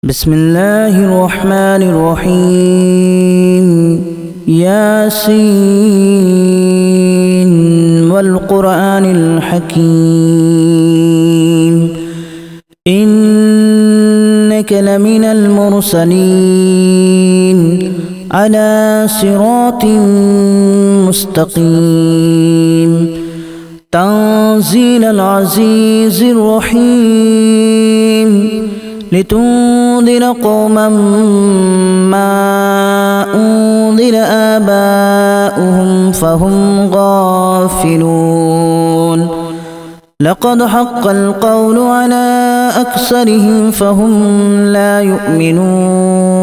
بسم الله الرحمن الرحيم ياسين والقرآن الحكيم إنك لمن المرسلين على صراط مستقيم تنزيل العزيز الرحيم لتنذر قوما ما أنذر آباؤهم فهم غافلون لقد حق القول على أكثرهم فهم لا يؤمنون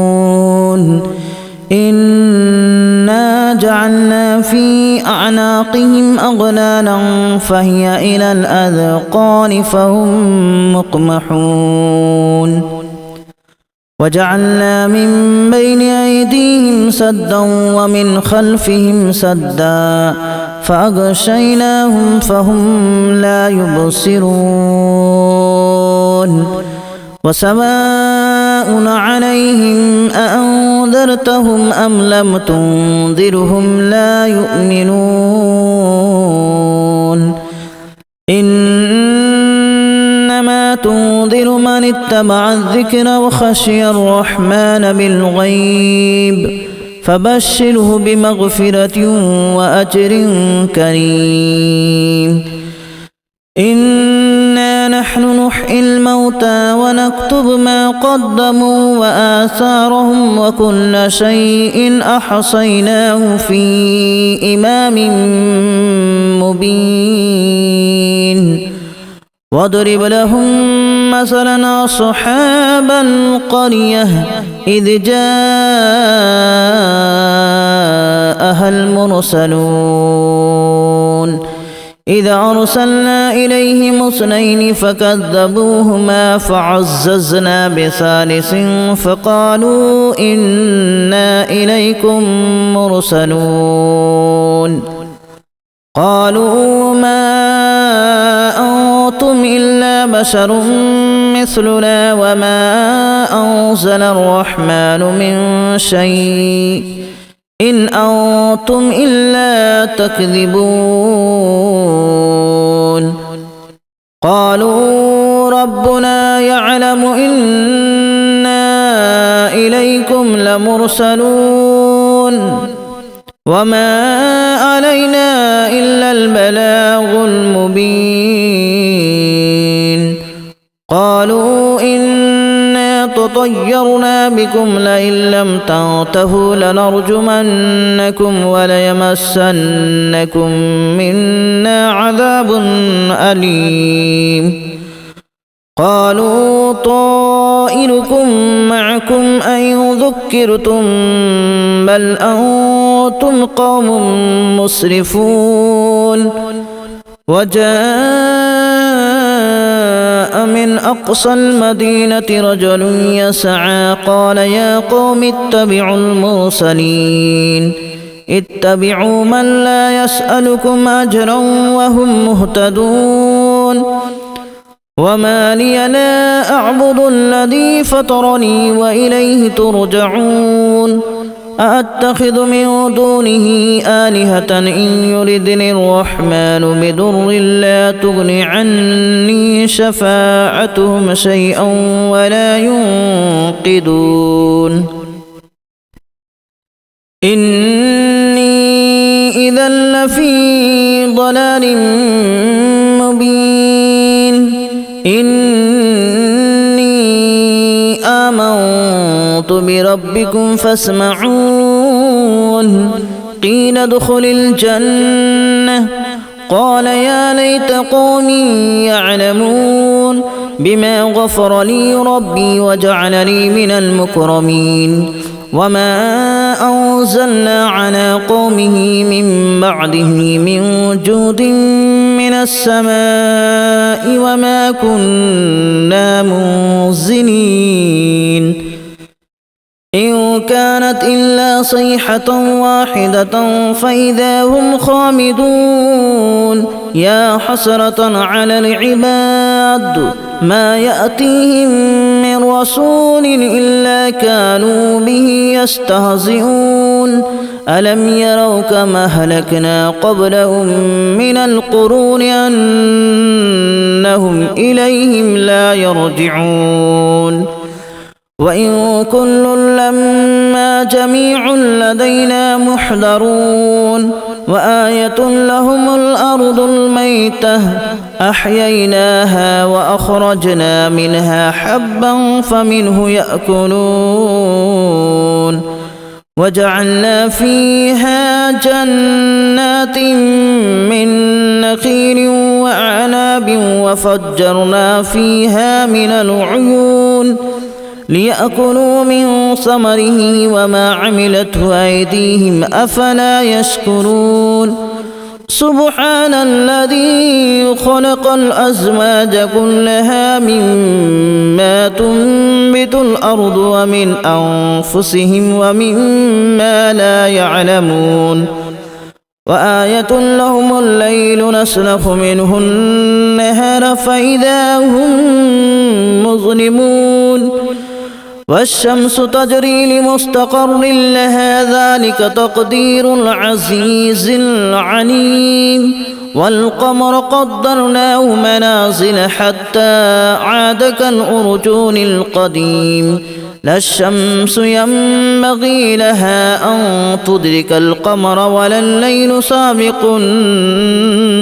إنا جعلنا في أعناقهم أغلالا فهي إلى الأذقان فهم مقمحون وجعلنا من بين أيديهم سدا ومن خلفهم سدا فأغشيناهم فهم لا يبصرون وسواء عليهم أأنذرتهم أم لم تنذرهم لا يؤمنون إنما تنذر من اتبع الذكر وخشي الرحمن بالغيب فبشره بمغفرة وأجر كريم إنا نحن نحيي الموتى ونكتب ما قدموا وآثارهم وكل شيء أحصيناه في إمام مبين واضرب لهم مثلا أصحاب القرية إذ جاءها المرسلون إذا أرسلنا إليهم اثنين فكذبوهما فعززنا بثالث فقالوا إنا إليكم مرسلون قالوا ما أنتم إلا بشر مثلنا وما أنزل الرحمن من شيء إن أنتم إلا تكذبون قالوا ربنا يعلم إنا إليكم لمرسلون وما علينا إلا البلاغ المبين قالوا إنا تطيرنا بكم لئن لم تنتهوا لنرجمنكم وليمسنكم منا عذاب أليم قالوا طائركم معكم أن ذكرتم بل أنتم قوم مسرفون وجاء من أقصى المدينة رجل يسعى قال يا قوم اتبعوا المرسلين اتبعوا من لا يسألكم أجرا وهم مهتدون وما لي لا أعبد الذي فطرني وإليه ترجعون أأتخذ من دونه آلهة إن يردني الرحمن بضر لا تغن عني شفاعتهم شيئا ولا ينقذون إني إذا لفي ضلال مبين إني آمنت بربكم فاسمعون قيل ادخل الجنة قال يا ليت قومي يعلمون بما غفر لي ربي وجعلني من المكرمين وما أنزلنا على قومه من بعده من جود من السماء وما كنا منزلين إن كانت إلا صيحة واحدة فإذا هم خامدون يا حسرة على العباد ما يأتيهم من رسول إلا كانوا به يستهزئون ألم يروا كما أهلكنا قبلهم من القرون أنهم إليهم لا يرجعون وإن كل لما جميع لدينا محضرون وآية لهم الأرض الميتة أحييناها وأخرجنا منها حبا فمنه يأكلون وجعلنا فيها جنات من نخيل وأعناب وفجرنا فيها من العيون ليأكلوا من ثمره وما عملته أيديهم أفلا يشكرون سبحان الذي خلق الأزواج كلها مما تنبت الأرض ومن أنفسهم ومما لا يعلمون وآية لهم الليل نسلخ منه النهار فإذا هم مظلمون والشمس تجري لمستقر لها ذلك تقدير العزيز العليم والقمر قدرناه منازل حتى عاد كالأرجون القديم لا الشمس ينبغي لها أن تدرك القمر ولا الليل سابق النهار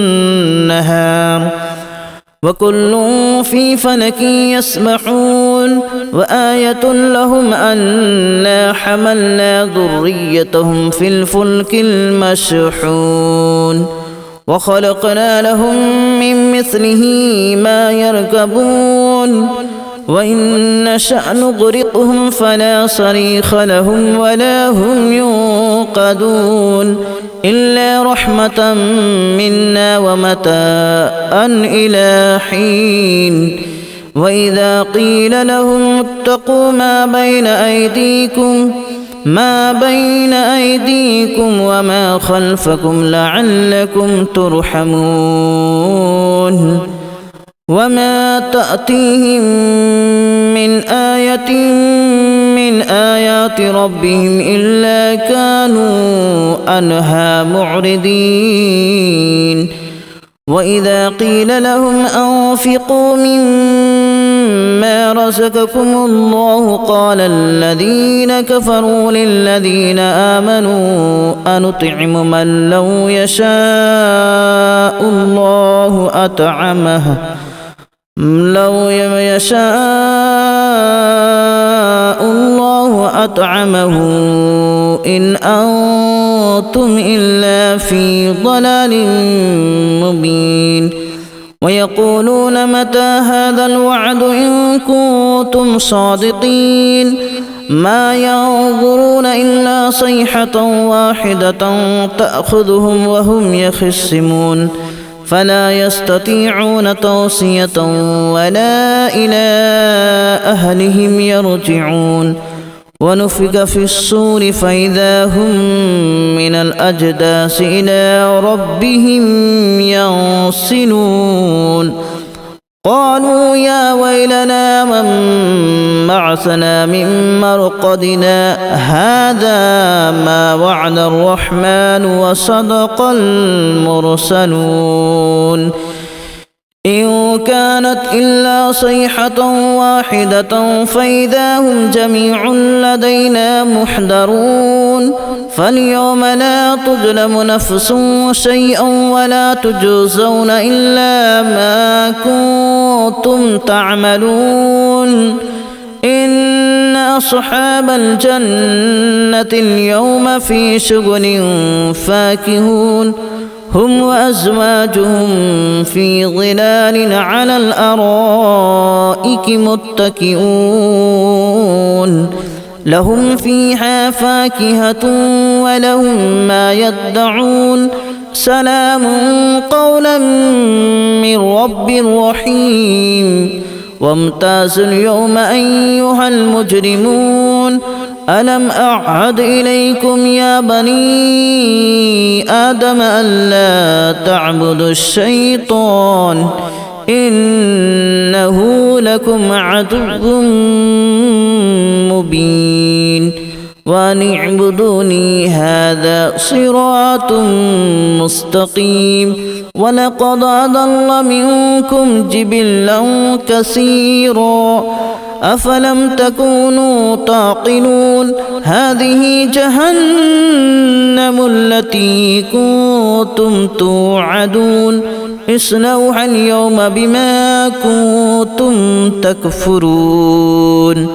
وكل في فلك يسبحون وآية لهم أنا حملنا ذريتهم في الفلك المشحون وخلقنا لهم من مثله ما يركبون وإن نشأ نغرقهم فلا صريخ لهم ولا هم ينقذون إلا رحمة منا ومتاعا إلى حين وإذا قيل لهم اتقوا ما بين أيديكم وما خلفكم لعلكم ترحمون وما تأتيهم من آية من آيات ربهم إلا كانوا عنها معرضين وإذا قيل لهم أنفقوا مما رزقكم الله قال الذين كفروا للذين آمنوا أنطعم من لو يشاء الله أطعمه إن أنتم إلا في ضلال مبين ويقولون متى هذا الوعد إن كنتم صادقين ما ينظرون إلا صيحة واحدة تأخذهم وهم يخصمون فلا يستطيعون توصية ولا إلى أهلهم يرجعون ونفخ في الصور فإذا هم من الأجداث إلى ربهم ينسلون قالوا يا ويلنا من بعثنا من مرقدنا هذا ما وعد الرحمن وصدق المرسلون إن كانت إلا صيحة واحدة فإذا هم جميع لدينا محضرون فاليوم لا تظلم نفس شيئا ولا تجزون إلا ما كنتم تعملون إن أصحاب الجنة اليوم في شغل فاكهون هم وأزواجهم في ظلال على الأرائك متكئون لهم فيها فاكهة ولهم ما يدعون سلام قولا من رب رحيم وامتازوا اليوم أيها المجرمون ألم أعهد إليكم يا بني آدم ألا تعبدوا الشيطان إنه لكم عدو مبين وأن اعبدوني هذا صراط مستقيم ولقد أضل منكم جبلا كثيرا أفلم تكونوا تعقلون هذه جهنم التي كنتم توعدون اصلوها اليوم بما كنتم تكفرون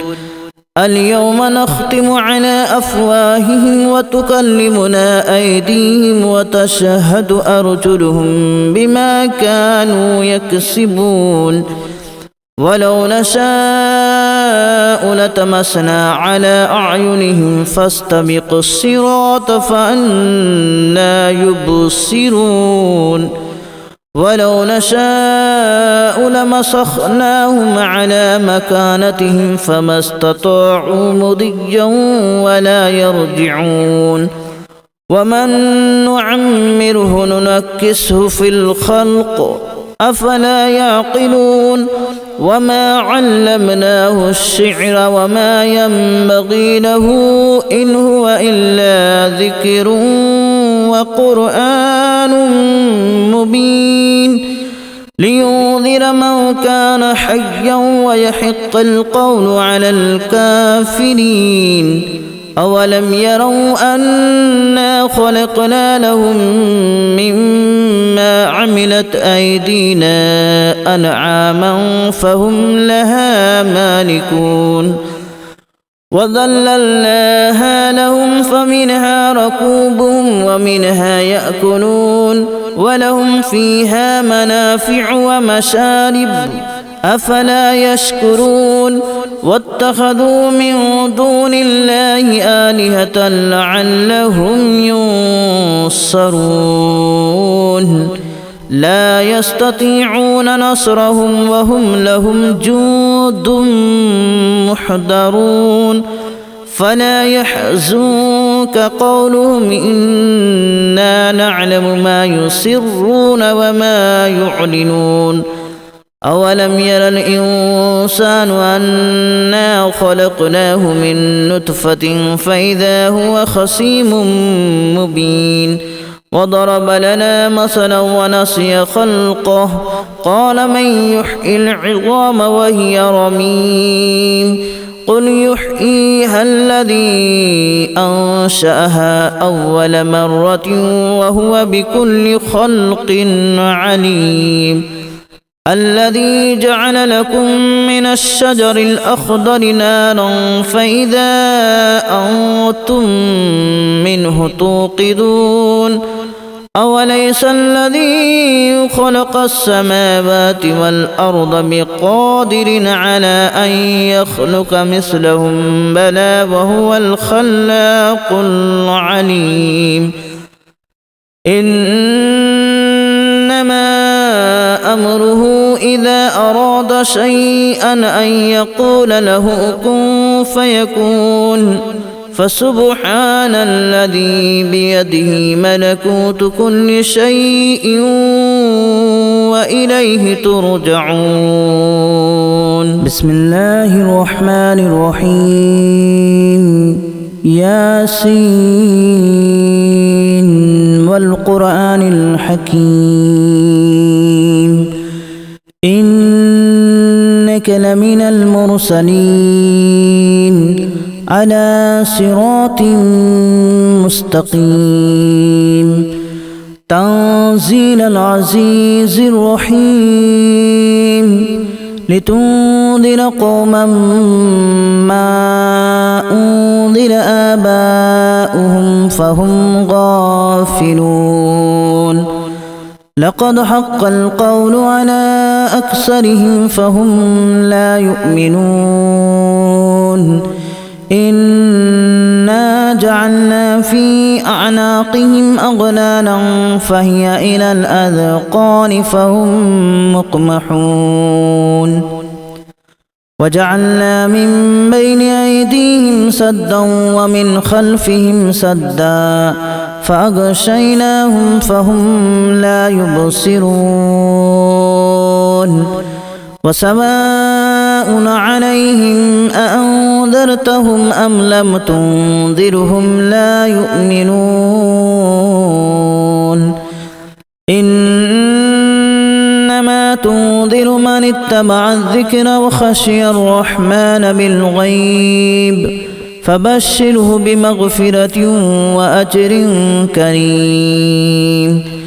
اليوم نختم على أفواههم وتكلمنا أيديهم وتشهد أرجلهم بما كانوا يكسبون ولو نشاء لتمسنا على أعينهم فاستبقوا الصراط فأنى يبصرون ولو نشاء لمسخناهم على مكانتهم فما استطاعوا مضيا ولا يرجعون ومن نعمره ننكسه في الخلق أفلا يعقلون وما علمناه الشعر وما ينبغي له إن هو إلا ذكر وقرآن مبين لينذر من كان حيا ويحق القول على الكافرين أولم يروا أنا خلقنا لهم مما عملت أيدينا أنعاما فهم لها مالكون وذللناها لهم فمنها ركوبهم ومنها يأكلون ولهم فيها منافع ومشارب أفلا يشكرون واتخذوا من دون الله آلهة لعلهم ينصرون لا يستطيعون نصرهم وهم لهم جند محضرون فلا يحزنك قولهم إنا نعلم ما يسرون وما يعلنون أولم ير الإنسان أنا خلقناه من نطفة فإذا هو خصيم مبين وضرب لنا مثلا ونسي خلقه قال من يحيي العظام وهي رميم قل يحييها الذي أنشأها أول مرة وهو بكل خلق عليم الذي جعل لكم من الشجر الأخضر نارا فإذا أنتم منه توقدون أوليس الذي خلق السماوات والأرض بقادر على أن يخلق مثلهم بلى وهو الخلاق العليم إنما أمره إذا أراد شيئا أن يقول له كن فيكون فسبحان الذي بيده ملكوت كل شيء وإليه ترجعون بسم الله الرحمن الرحيم ياسين والقرآن الحكيم إنك لمن المرسلين على صراط مستقيم تنزيل العزيز الرحيم لتنذر قوما ما أنذر آباؤهم فهم غافلون لقد حق القول على أكثرهم فهم لا يؤمنون إنا جعلنا في أعناقهم أغلالا فهي إلى الأذقان فهم مقمحون وجعلنا من بين أيديهم سدا ومن خلفهم سدا فأغشيناهم فهم لا يبصرون وسواء عليهم أأنذرتهم أم لم تنذرهم لا يؤمنون إنما تنذر من اتبع الذكر وخشي الرحمن بالغيب فبشره بمغفرة وأجر كريم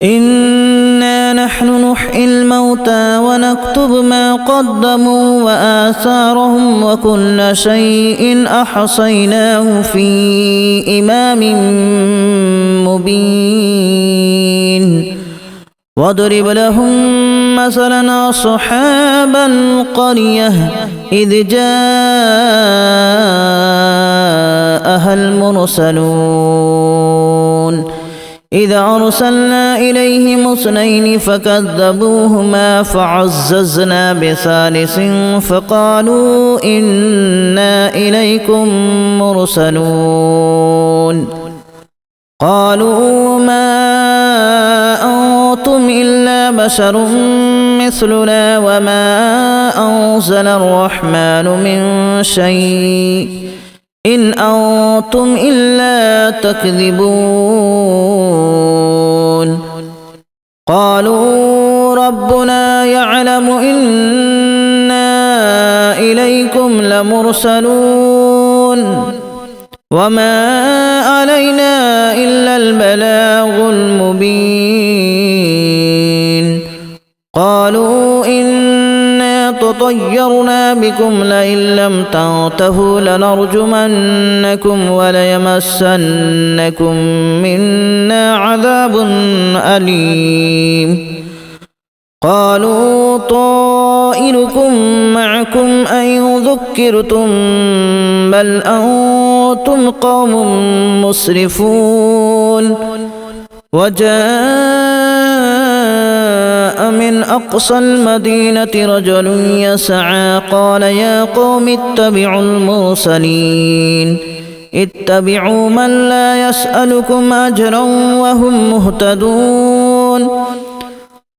إنا نحن نحيي الموتى ونكتب ما قدموا وآثارهم وكل شيء أحصيناه في إمام مبين واضرب لهم مثلا أصحاب القرية إذ جاءها المرسلون إذا أرسلنا إليهم اثنين فكذبوهما فعززنا بثالث فقالوا إنا إليكم مرسلون قالوا ما أنتم إلا بشر مثلنا وما أنزل الرحمن من شيء إن أنتم إلا تكذبون قالوا ربنا يعلم إنا إليكم لمرسلون وما علينا إلا البلاغ المبين قالوا إنا تطيرنا بكم لئن لم تنتهوا لنرجمنكم وليمسنكم منا عذاب أليم قالوا طائركم معكم أئن ذكرتم بل أنتم قوم مسرفون وجاء من أقصى المدينة رجل يسعى قال يا قوم اتبعوا المرسلين اتبعوا من لا يسألكم أجرا وهم مهتدون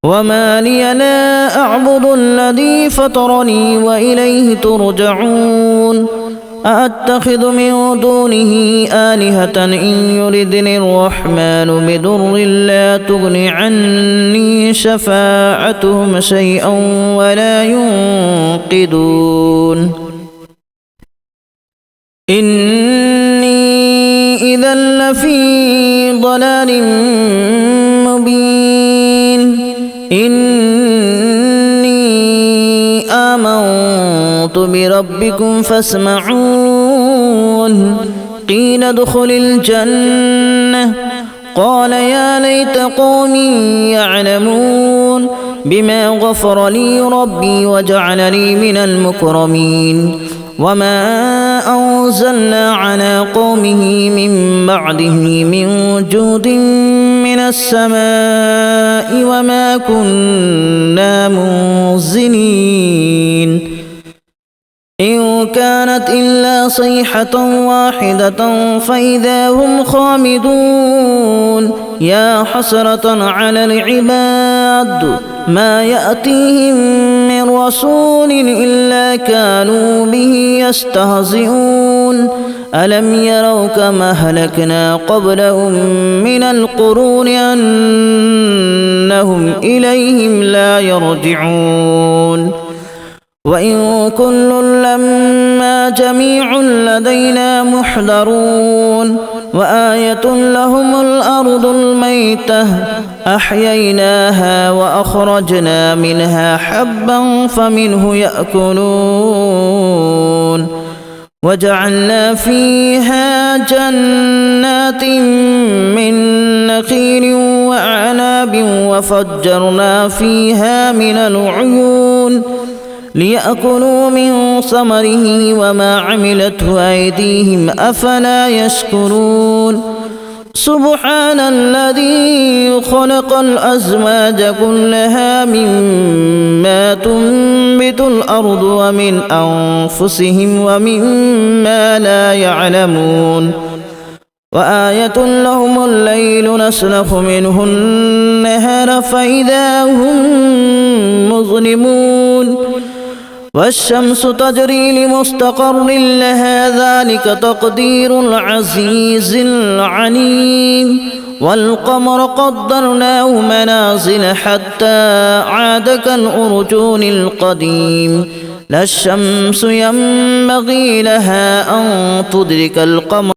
وما لي لا أعبد الذي فطرني وإليه ترجعون أأتخذ من دونه آلهة إن يردني الرحمن بضر لا تغن عني شفاعتهم شيئا ولا ينقذون إني إذا لفي ضلال مبين إني آمنت بربكم فاسمعون قيل ادخل الجنة قال يا ليت قومي يعلمون بما غفر لي ربي وجعلني من المكرمين وما أنزلنا على قومه من بعده من جود من السماء وما كنا منزلين إن كانت إلا صيحة واحدة فإذا هم خامدون يا حسرة على العباد ما يأتيهم من رسول إلا كانوا به يستهزئون ألم يروا كما أهلكنا قبلهم من القرون أنهم إليهم لا يرجعون وإن كل لما جميع لدينا محضرون وآية لهم الأرض الميتة أحييناها وأخرجنا منها حبا فمنه يأكلون وجعلنا فيها جنات من نخيل وأعناب وفجرنا فيها من العيون ليأكلوا من ثمره وما عملته أيديهم أفلا يشكرون سبحان الذي خلق الأزواج كلها مما تنبت الأرض ومن أنفسهم ومما لا يعلمون وآية لهم الليل نسلخ منه النهار فإذا هم مظلمون والشمس تجري لمستقر لها ذلك تقدير العزيز العليم والقمر قدرناه منازل حتى عاد كالأرجون القديم لا الشمس ينبغي لها أن تدرك القمر